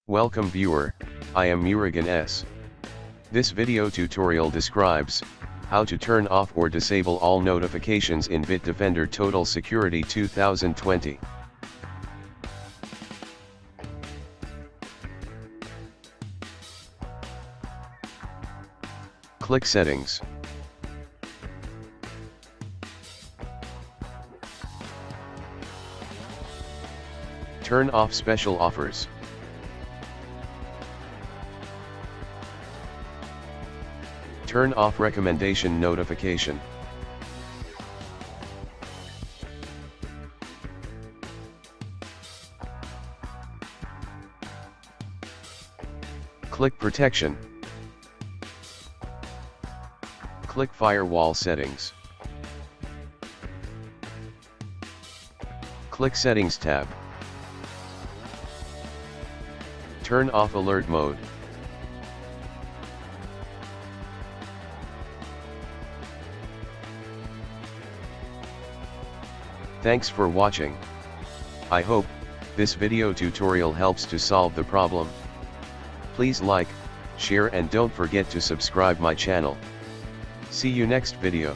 Welcome viewer, I am Murugan S. This video tutorial describes how to turn off or disable all notifications in Bitdefender Total Security 2020. Click Settings. Turn off special offers. Turn off recommendation notification. Click Protection. Click Firewall Settings. Click Settings tab. Turn off Alert Mode. Thanks for watching. I hope this video tutorial helps to solve the problem. Please like, share and don't forget to subscribe my channel. See you next video.